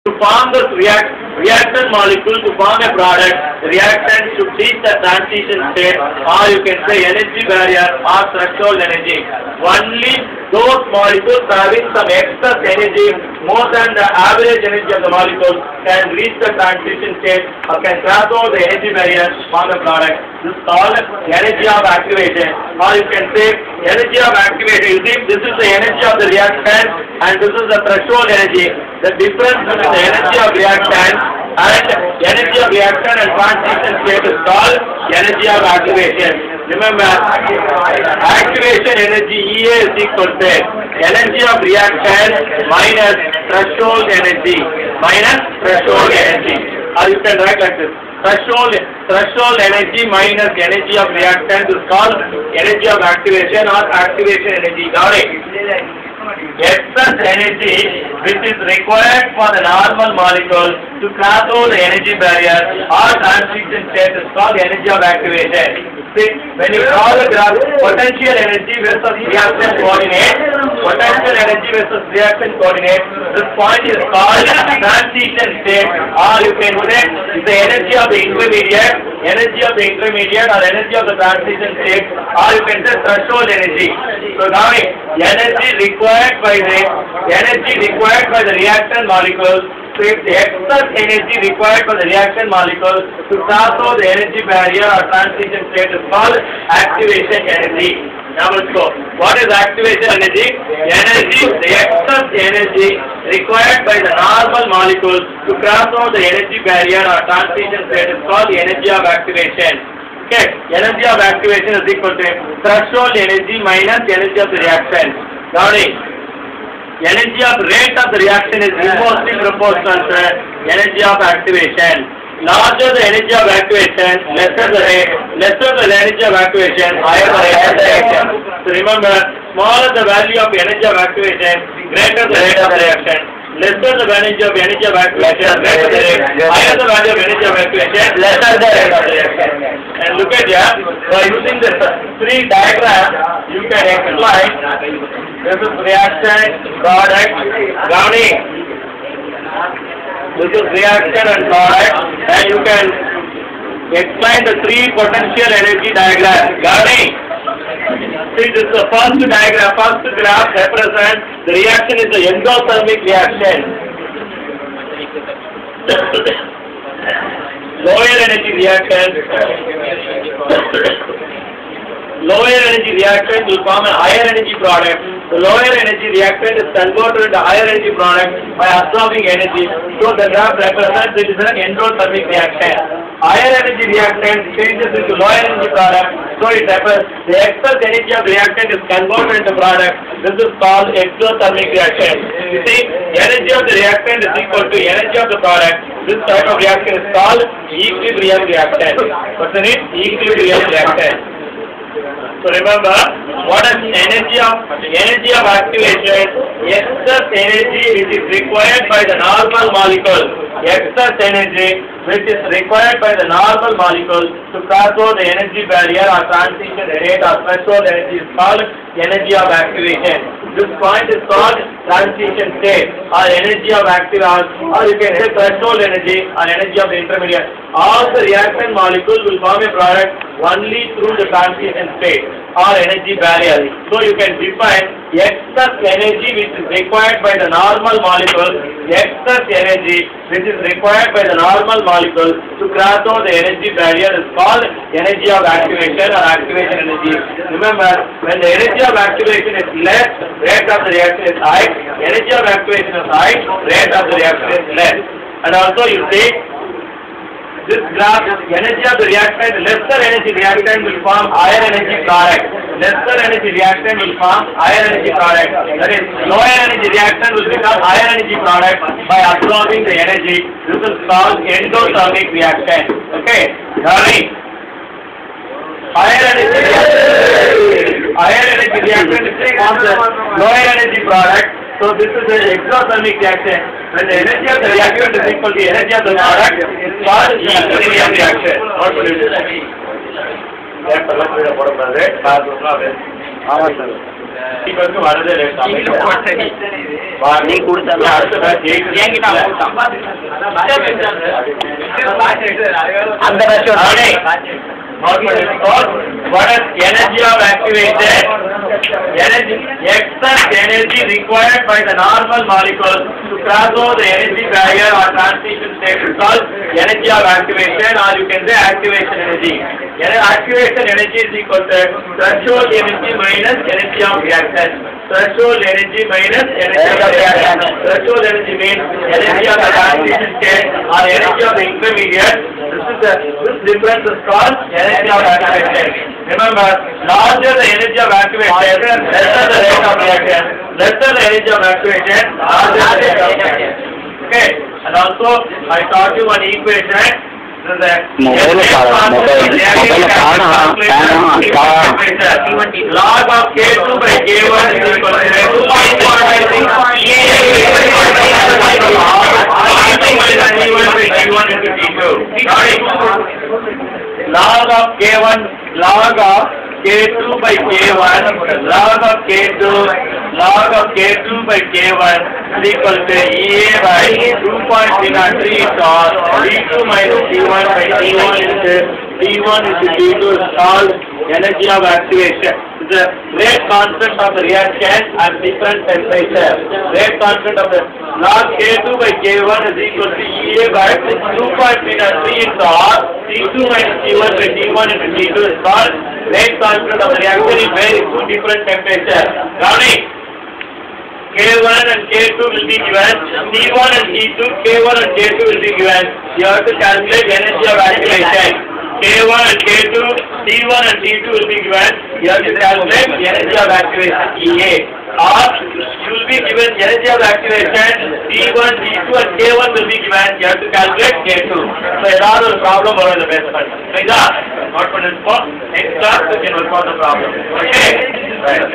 To form the reaction molecule to form a product, the reactant should reach the transition state, or you can say energy barrier or threshold energy. Only those molecules having some excess energy more than the average energy of the molecule can reach the transition state or can cross over the energy barrier to form a product. This is called energy of activation, or you can say energy of activation. You see, this is the energy of the reactant and this is the threshold energy. The difference between the energy of reactant and transition state is called energy of activation. Remember, activation energy EA is equal to energy of reactant minus threshold energy. Or you can write like this. Threshold energy minus energy of reactant is called energy of activation or activation energy. Got it? Excess energy which is required for the normal molecule to cross over the energy barrier or transition state is called energy of activation. See, when you draw the graph, potential energy versus reaction coordinate, this point is called transition state, or you can say the energy of the intermediate or energy of the transition state, or you can say threshold energy. So now energy required by the reaction molecule. So if the excess energy required by the reaction molecule to cross over the energy barrier or transition state is called activation energy. Now let's go. What is activation energy? The excess energy required by the normal molecule to cross over the energy barrier or transition state is called the energy of activation. Okay, energy of activation is equal to threshold energy minus energy of the reaction. Now energy of rate of the reaction is inversely proportional to energy of activation. Larger the energy of activation, lesser the energy of activation, higher the rate of the reaction. So remember, smaller the value of energy of activation, greater the rate of the reaction. Lesser the value of energy of activation, greater the rate. Higher the value of energy of activation, lesser the rate of the reaction. And look at here, by using the three diagrams, you can explain. This is reaction, product, grounding. This is reaction and product, and you can explain the three potential energy diagrams. Grounding. See, this is the first diagram, first graph represents the reaction is the endothermic reaction. Lower energy reaction will form a higher energy product. The lower energy reactant is converted into higher energy product by absorbing energy. So the graph represents it is an endothermic reaction. Higher energy reactant changes into lower energy product. So it represents the excess energy of the reactant is converted into product. This is called exothermic reaction. You see, energy of the reactant is equal to energy of the product. This type of reaction is called equilibrium reaction. What's the name? Equilibrium reaction. So remember, what is energy of activation? Excess energy which is required by the normal molecule. To cross over the energy barrier or transition rate or threshold energy is called energy of activation. This point is called transition state or energy of activation, or you can say threshold energy or energy of the intermediate. All the reaction molecules will form a product only through the transition state or energy barrier. So you can define excess energy which is required by the normal molecule, to cross over the energy barrier is called energy of activation or activation energy. Remember, when the energy of activation is less, rate of the reaction is high. Energy of activation is high, rate of the reaction is less. And also you see, this graph, energy of the reactant, lesser energy reactant will form higher energy product. That is, lower energy reactant will become higher energy product by absorbing the energy. This is called endothermic reaction. Okay, higher energy reactant forms a lower energy product. So this is the exothermic reaction. When the energy of the reactant is equal to the energy of the product, it's called equilibrium reaction. What would you do? வரதே லேட்டா நீ கொடுத்தா அந்த what is energy of activation? Excess energy required by the normal molecules to cross over the energy barrier or transition state is called energy of activation, or you can say activation energy. Activation energy is equal to threshold energy minus energy of reaction. Threshold energy minus energy of reaction. Threshold energy means energy of the transition state or energy of the intermediate. This difference is called energy of activation. Remember, larger the energy of activation, lesser the rate of reaction. Lesser the energy of activation, larger the rate of reaction. Okay, and also I taught you one equation. Log of K2 by K1 is equal to 2.1 log of K1, log of K2 by K1, log of K2 by K1 is equal to EA by 2.03 or D2 minus D1 by D1 into D2 is called energy of activation. The rate constant of the reaction at different temperature. Rate constant of the log K2 by K1 is equal to EA by 2.03 into R. D2 minus D1 by D1 into D2 is called rate constant of the reaction in very two different temperatures. K1 and K2 will be given, T1 and T2, K1 and K2 will be given. You have to calculate energy of activation. K1 and K2, T1 and T2 will be given. You have to calculate energy of activation, EA. Or you will be given energy of activation, T1, T2 and K1 will be given. You have to calculate K2. So there is a problem over the basement. Like that. Not for this one. Next class you can work on the problem. Okay? Right.